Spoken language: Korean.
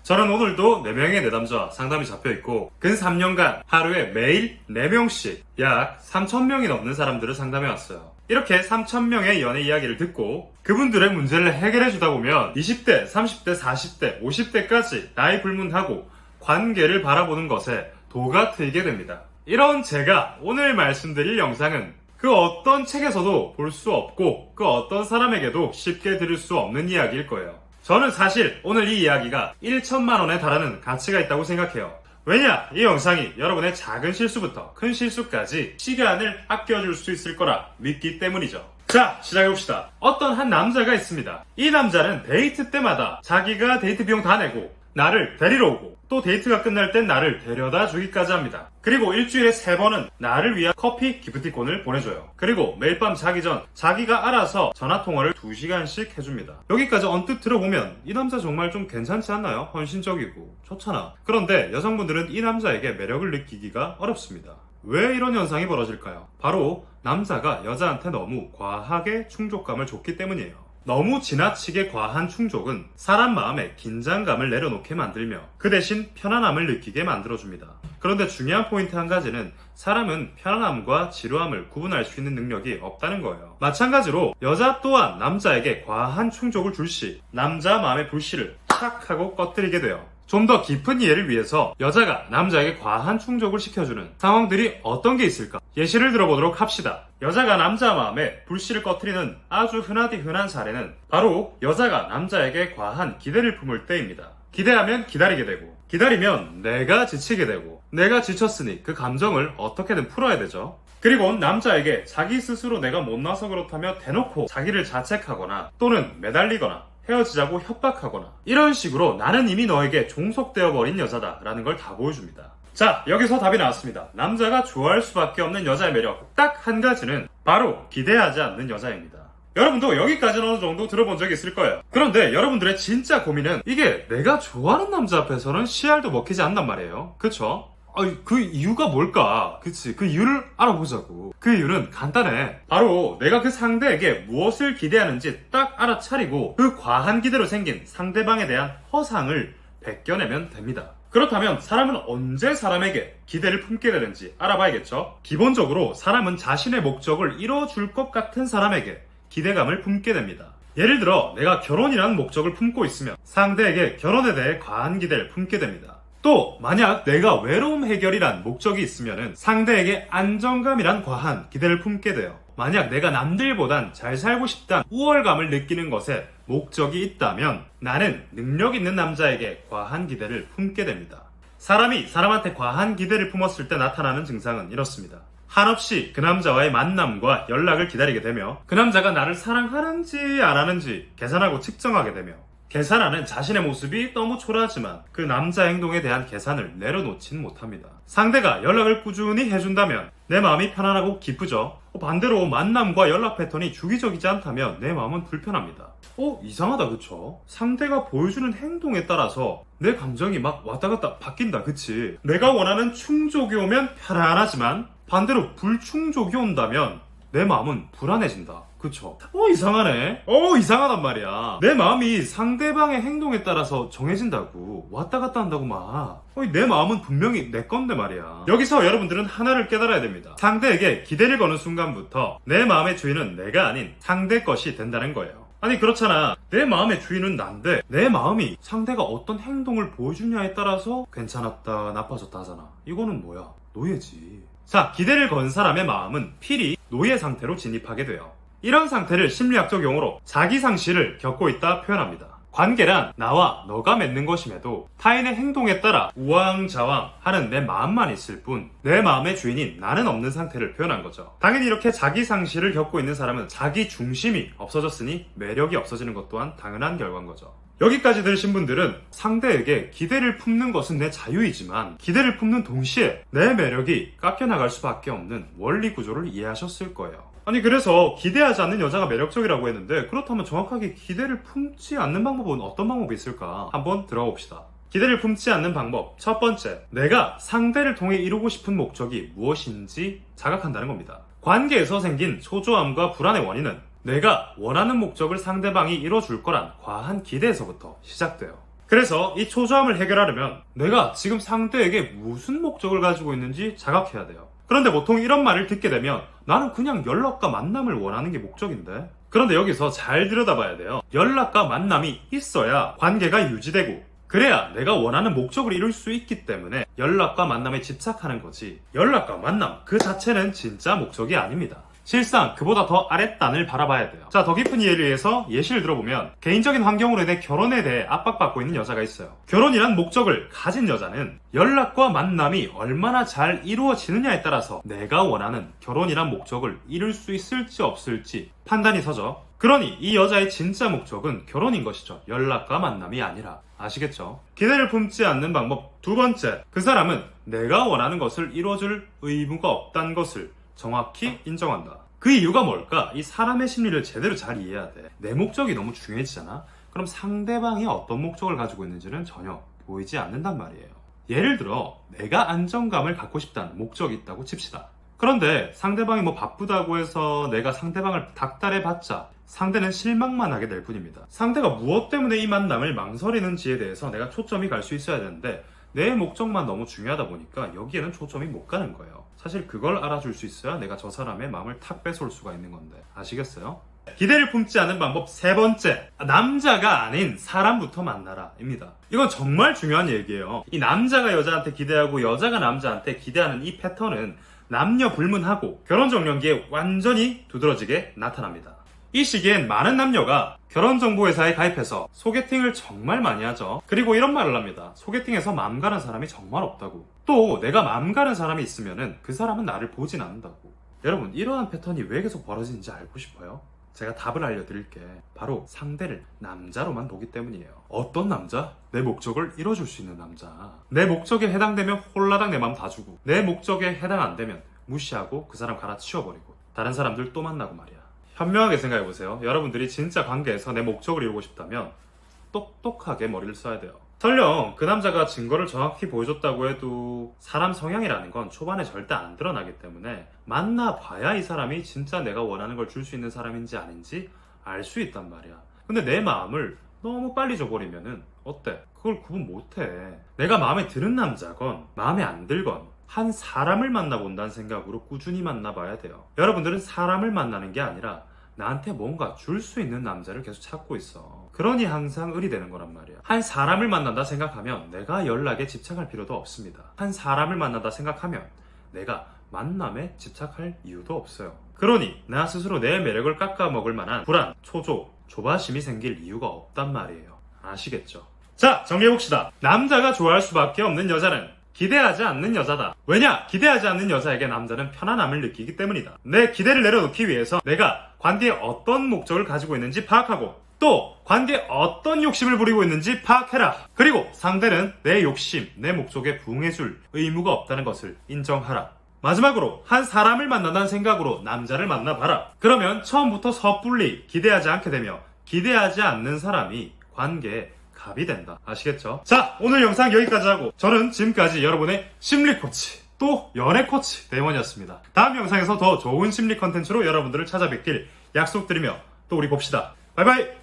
저는 오늘도 4명의 내담자와 상담이 잡혀있고 근 3년간 하루에 매일 4명씩 약 3,000명이 넘는 사람들을 상담해왔어요. 이렇게 3,000명의 연애 이야기를 듣고 그분들의 문제를 해결해주다 보면 20대, 30대, 40대, 50대까지 나이 불문하고 관계를 바라보는 것에 도가 트이게 됩니다. 이런 제가 오늘 말씀드릴 영상은 그 어떤 책에서도 볼 수 없고 그 어떤 사람에게도 쉽게 들을 수 없는 이야기일 거예요. 저는 사실 오늘 이 이야기가 1천만 원에 달하는 가치가 있다고 생각해요. 왜냐? 이 영상이 여러분의 작은 실수부터 큰 실수까지 시간을 아껴줄 수 있을 거라 믿기 때문이죠. 자, 시작해봅시다. 어떤 한 남자가 있습니다. 이 남자는 데이트 때마다 자기가 데이트 비용 다 내고 나를 데리러 오고 또 데이트가 끝날 땐 나를 데려다 주기까지 합니다. 그리고 일주일에 3번은 나를 위한 커피 기프티콘을 보내줘요. 그리고 매일 밤 자기 전 자기가 알아서 전화통화를 2시간씩 해줍니다. 여기까지 언뜻 들어보면 이 남자 정말 좀 괜찮지 않나요? 헌신적이고 좋잖아. 그런데 여성분들은 이 남자에게 매력을 느끼기가 어렵습니다. 왜 이런 현상이 벌어질까요? 바로 남자가 여자한테 너무 과하게 충족감을 줬기 때문이에요. 너무 지나치게 과한 충족은 사람 마음에 긴장감을 내려놓게 만들며 그 대신 편안함을 느끼게 만들어줍니다. 그런데 중요한 포인트 한 가지는 사람은 편안함과 지루함을 구분할 수 있는 능력이 없다는 거예요. 마찬가지로 여자 또한 남자에게 과한 충족을 줄 시 남자 마음의 불씨를 착 하고 꺼뜨리게 돼요. 좀 더 깊은 이해를 위해서 여자가 남자에게 과한 충족을 시켜주는 상황들이 어떤 게 있을까? 예시를 들어보도록 합시다. 여자가 남자 마음에 불씨를 꺼뜨리는 아주 흔하디 흔한 사례는 바로 여자가 남자에게 과한 기대를 품을 때입니다. 기대하면 기다리게 되고 기다리면 내가 지치게 되고 내가 지쳤으니 그 감정을 어떻게든 풀어야 되죠. 그리고 남자에게 자기 스스로 내가 못나서 그렇다며 대놓고 자기를 자책하거나 또는 매달리거나 헤어지자고 협박하거나 이런 식으로 나는 이미 너에게 종속되어 버린 여자다 라는 걸 다 보여줍니다. 자, 여기서 답이 나왔습니다. 남자가 좋아할 수밖에 없는 여자의 매력 딱 한 가지는 바로 기대하지 않는 여자입니다. 여러분도 여기까지는 어느 정도 들어본 적이 있을 거예요. 그런데 여러분들의 진짜 고민은 이게 내가 좋아하는 남자 앞에서는 씨알도 먹히지 않단 말이에요. 그쵸? 그 이유가 뭘까? 그치? 그 이유를 알아보자고. 그 이유는 간단해. 바로 내가 그 상대에게 무엇을 기대하는지 딱 알아차리고 그 과한 기대로 생긴 상대방에 대한 허상을 벗겨내면 됩니다. 그렇다면 사람은 언제 사람에게 기대를 품게 되는지 알아봐야겠죠? 기본적으로 사람은 자신의 목적을 이뤄줄 것 같은 사람에게 기대감을 품게 됩니다. 예를 들어 내가 결혼이라는 목적을 품고 있으면 상대에게 결혼에 대해 과한 기대를 품게 됩니다. 또 만약 내가 외로움 해결이란 목적이 있으면 상대에게 안정감이란 과한 기대를 품게 돼요. 만약 내가 남들보단 잘 살고 싶다는 우월감을 느끼는 것에 목적이 있다면 나는 능력 있는 남자에게 과한 기대를 품게 됩니다. 사람이 사람한테 과한 기대를 품었을 때 나타나는 증상은 이렇습니다. 한없이 그 남자와의 만남과 연락을 기다리게 되며 그 남자가 나를 사랑하는지 안 하는지 계산하고 측정하게 되며 계산하는 자신의 모습이 너무 초라하지만 그 남자 행동에 대한 계산을 내려놓진 못합니다. 상대가 연락을 꾸준히 해준다면 내 마음이 편안하고 기쁘죠. 반대로 만남과 연락 패턴이 주기적이지 않다면 내 마음은 불편합니다. 이상하다 그쵸? 상대가 보여주는 행동에 따라서 내 감정이 막 왔다 갔다 바뀐다 그치? 내가 원하는 충족이 오면 편안하지만 반대로 불충족이 온다면 내 마음은 불안해진다. 그쵸? 이상하네. 이상하단 말이야. 내 마음이 상대방의 행동에 따라서 정해진다고. 왔다 갔다 한다고 막. 내 마음은 분명히 내 건데 말이야. 여기서 여러분들은 하나를 깨달아야 됩니다. 상대에게 기대를 거는 순간부터 내 마음의 주인은 내가 아닌 상대 것이 된다는 거예요. 아니 그렇잖아. 내 마음의 주인은 난데 내 마음이 상대가 어떤 행동을 보여주냐에 따라서 괜찮았다 나빠졌다 하잖아. 이거는 뭐야? 노예지. 자, 기대를 건 사람의 마음은 필히 노예 상태로 진입하게 돼요. 이런 상태를 심리학적 용어로 자기상실을 겪고 있다 표현합니다. 관계란 나와 너가 맺는 것임에도 타인의 행동에 따라 우왕좌왕 하는 내 마음만 있을 뿐 내 마음의 주인인 나는 없는 상태를 표현한 거죠. 당연히 이렇게 자기상실을 겪고 있는 사람은 자기 중심이 없어졌으니 매력이 없어지는 것 또한 당연한 결과인 거죠. 여기까지 들으신 분들은 상대에게 기대를 품는 것은 내 자유이지만 기대를 품는 동시에 내 매력이 깎여나갈 수밖에 없는 원리 구조를 이해하셨을 거예요. 아니 그래서 기대하지 않는 여자가 매력적이라고 했는데 그렇다면 정확하게 기대를 품지 않는 방법은 어떤 방법이 있을까? 한번 들어가 봅시다. 기대를 품지 않는 방법 첫 번째, 내가 상대를 통해 이루고 싶은 목적이 무엇인지 자각한다는 겁니다. 관계에서 생긴 초조함과 불안의 원인은 내가 원하는 목적을 상대방이 이뤄줄 거란 과한 기대에서부터 시작돼요. 그래서 이 초조함을 해결하려면 내가 지금 상대에게 무슨 목적을 가지고 있는지 자각해야 돼요. 그런데 보통 이런 말을 듣게 되면 나는 그냥 연락과 만남을 원하는 게 목적인데. 그런데 여기서 잘 들여다봐야 돼요. 연락과 만남이 있어야 관계가 유지되고 그래야 내가 원하는 목적을 이룰 수 있기 때문에 연락과 만남에 집착하는 거지, 연락과 만남 그 자체는 진짜 목적이 아닙니다. 실상 그보다 더 아랫단을 바라봐야 돼요. 자, 더 깊은 이해를 위해서 예시를 들어보면 개인적인 환경으로 인해 결혼에 대해 압박받고 있는 여자가 있어요. 결혼이란 목적을 가진 여자는 연락과 만남이 얼마나 잘 이루어지느냐에 따라서 내가 원하는 결혼이란 목적을 이룰 수 있을지 없을지 판단이 서죠. 그러니 이 여자의 진짜 목적은 결혼인 것이죠. 연락과 만남이 아니라. 아시겠죠? 기대를 품지 않는 방법 두 번째, 그 사람은 내가 원하는 것을 이루어줄 의무가 없다는 것을 정확히 인정한다. 그 이유가 뭘까? 이 사람의 심리를 제대로 잘 이해해야 돼. 내 목적이 너무 중요해지잖아? 그럼 상대방이 어떤 목적을 가지고 있는지는 전혀 보이지 않는단 말이에요. 예를 들어 내가 안정감을 갖고 싶다는 목적이 있다고 칩시다. 그런데 상대방이 뭐 바쁘다고 해서 내가 상대방을 닥달해봤자 상대는 실망만 하게 될 뿐입니다. 상대가 무엇 때문에 이 만남을 망설이는지에 대해서 내가 초점이 갈 수 있어야 되는데 내 목적만 너무 중요하다 보니까 여기에는 초점이 못 가는 거예요. 사실 그걸 알아줄 수 있어야 내가 저 사람의 마음을 탁 뺏어올 수가 있는 건데. 아시겠어요? 기대를 품지 않는 방법 세 번째, 남자가 아닌 사람부터 만나라 입니다. 이건 정말 중요한 얘기예요. 이 남자가 여자한테 기대하고 여자가 남자한테 기대하는 이 패턴은 남녀 불문하고 결혼 정년기에 완전히 두드러지게 나타납니다. 이 시기엔 많은 남녀가 결혼정보회사에 가입해서 소개팅을 정말 많이 하죠. 그리고 이런 말을 합니다. 소개팅에서 마음 가는 사람이 정말 없다고. 또 내가 마음 가는 사람이 있으면은 그 사람은 나를 보진 않는다고. 여러분, 이러한 패턴이 왜 계속 벌어지는지 알고 싶어요? 제가 답을 알려드릴게. 바로 상대를 남자로만 보기 때문이에요. 어떤 남자? 내 목적을 이뤄줄 수 있는 남자. 내 목적에 해당되면 홀라당 내 마음 다 주고, 내 목적에 해당 안 되면 무시하고 그 사람 갈아치워버리고 다른 사람들 또 만나고 말이야. 현명하게 생각해보세요. 여러분들이 진짜 관계에서 내 목적을 이루고 싶다면 똑똑하게 머리를 써야 돼요. 설령 그 남자가 증거를 정확히 보여줬다고 해도 사람 성향이라는 건 초반에 절대 안 드러나기 때문에 만나봐야 이 사람이 진짜 내가 원하는 걸 줄 수 있는 사람인지 아닌지 알 수 있단 말이야. 근데 내 마음을 너무 빨리 줘버리면은 어때? 그걸 구분 못해. 내가 마음에 드는 남자건 마음에 안 들건 한 사람을 만나본다는 생각으로 꾸준히 만나봐야 돼요. 여러분들은 사람을 만나는 게 아니라 나한테 뭔가 줄 수 있는 남자를 계속 찾고 있어. 그러니 항상 을이 되는 거란 말이야. 한 사람을 만난다 생각하면 내가 연락에 집착할 필요도 없습니다. 한 사람을 만난다 생각하면 내가 만남에 집착할 이유도 없어요. 그러니 나 스스로 내 매력을 깎아먹을 만한 불안, 초조, 조바심이 생길 이유가 없단 말이에요. 아시겠죠? 자, 정리해봅시다. 남자가 좋아할 수밖에 없는 여자는 기대하지 않는 여자다. 왜냐? 기대하지 않는 여자에게 남자는 편안함을 느끼기 때문이다. 내 기대를 내려놓기 위해서 내가 관계에 어떤 목적을 가지고 있는지 파악하고 또 관계에 어떤 욕심을 부리고 있는지 파악해라. 그리고 상대는 내 욕심, 내 목적에 부응해줄 의무가 없다는 것을 인정하라. 마지막으로 한 사람을 만난다는 생각으로 남자를 만나봐라. 그러면 처음부터 섣불리 기대하지 않게 되며 기대하지 않는 사람이 관계에 갑이 된다. 아시겠죠? 자, 오늘 영상 여기까지 하고 저는 지금까지 여러분의 심리 코치 또 연애 코치 대원이었습니다. 다음 영상에서 더 좋은 심리 컨텐츠로 여러분들을 찾아뵙길 약속드리며 또 우리 봅시다. 바이바이.